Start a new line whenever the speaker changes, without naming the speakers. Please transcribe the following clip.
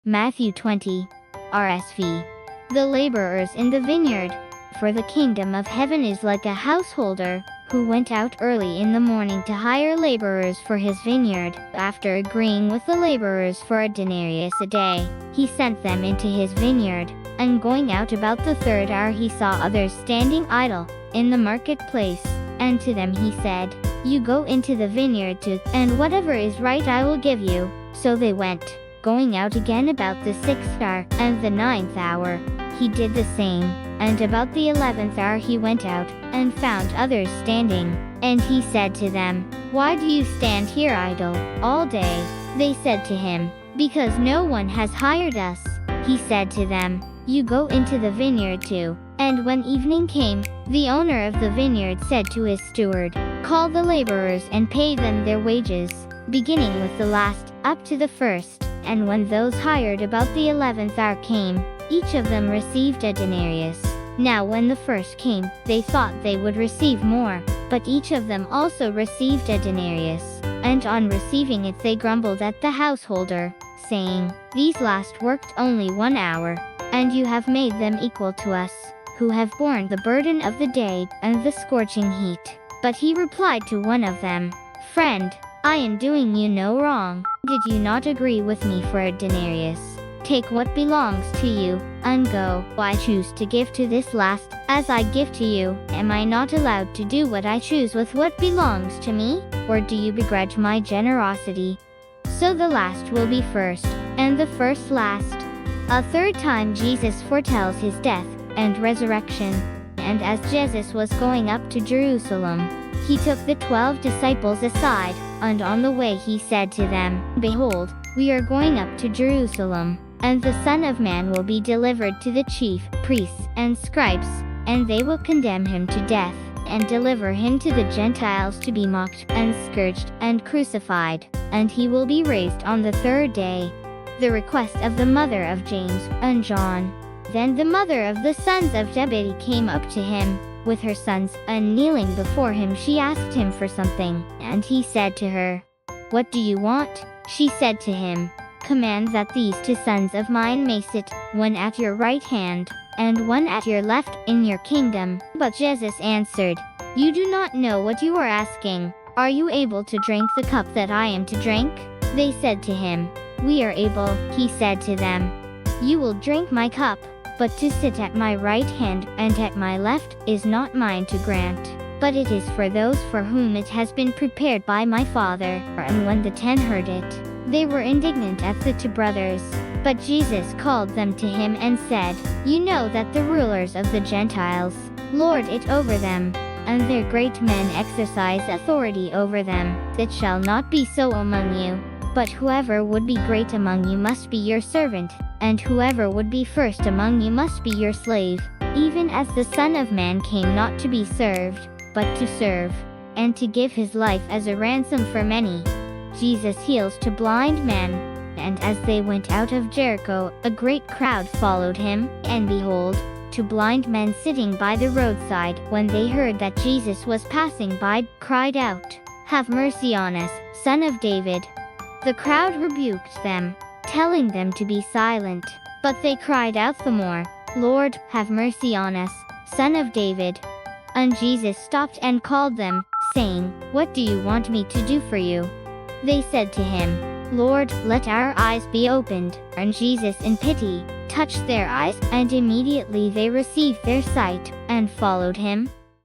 Matthew 20. RSV. The laborers in the vineyard. For the kingdom of heaven is like a householder, who went out early in the morning to hire laborers for his vineyard. After agreeing with the laborers for a denarius a day, he sent them into his vineyard. And going out about the third hour he saw others standing idle in the marketplace. And to them he said, You go into the vineyard too, and whatever is right I will give you. So they went. Going out again about the 6th hour, and the 9th hour, he did the same. And about the 11th hour he went out, and found others standing. And he said to them, Why do you stand here idle, all day? They said to him, Because no one has hired us. He said to them, You go into the vineyard too. And when evening came, the owner of the vineyard said to his steward, Call the laborers and pay them their wages, beginning with the last, up to the first. And when those hired about the 11th hour came, each of them received a denarius. Now when the first came, they thought they would receive more, but each of them also received a denarius. And on receiving it they grumbled at the householder, saying, These last worked only 1 hour, and you have made them equal to us, who have borne the burden of the day and the scorching heat. But he replied to one of them, Friend, I am doing you no wrong. Did you not agree with me for a denarius? Take what belongs to you, and go. I choose to give to this last, as I give to you. Am I not allowed to do what I choose with what belongs to me? Or do you begrudge my generosity? So the last will be first, and the first last. A third time Jesus foretells his death and resurrection. And as Jesus was going up to Jerusalem, he took the 12 disciples aside, and on the way he said to them, Behold, we are going up to Jerusalem, and the Son of Man will be delivered to the chief priests and scribes, and they will condemn him to death, and deliver him to the Gentiles to be mocked, and scourged, and crucified, and he will be raised on the third day. The request of the mother of James and John. Then the mother of the sons of Zebedee came up to him with her sons, and kneeling before him she asked him for something. And he said to her, What do you want? She said to him, Command that these 2 sons of mine may sit, one at your right hand, and one at your left, in your kingdom. But Jesus answered, You do not know what you are asking. Are you able to drink the cup that I am to drink? They said to him, We are able. He said to them, You will drink my cup. But to sit at my right hand and at my left is not mine to grant, but it is for those for whom it has been prepared by my Father. And when the 10 heard it, they were indignant at the 2 brothers. But Jesus called them to him and said, You know that the rulers of the Gentiles lord it over them, and their great men exercise authority over them. It shall not be so among you. But whoever would be great among you must be your servant, and whoever would be first among you must be your slave, even as the Son of Man came not to be served, but to serve, and to give his life as a ransom for many. Jesus heals 2 blind men. And as they went out of Jericho, a great crowd followed him, and behold, 2 blind men sitting by the roadside, when they heard that Jesus was passing by, cried out, Have mercy on us, Son of David. The crowd rebuked them, telling them to be silent. But they cried out the more, Lord, have mercy on us, Son of David. And Jesus stopped and called them, saying, What do you want me to do for you? They said to him, Lord, let our eyes be opened. And Jesus in pity touched their eyes, and immediately they received their sight, and followed him.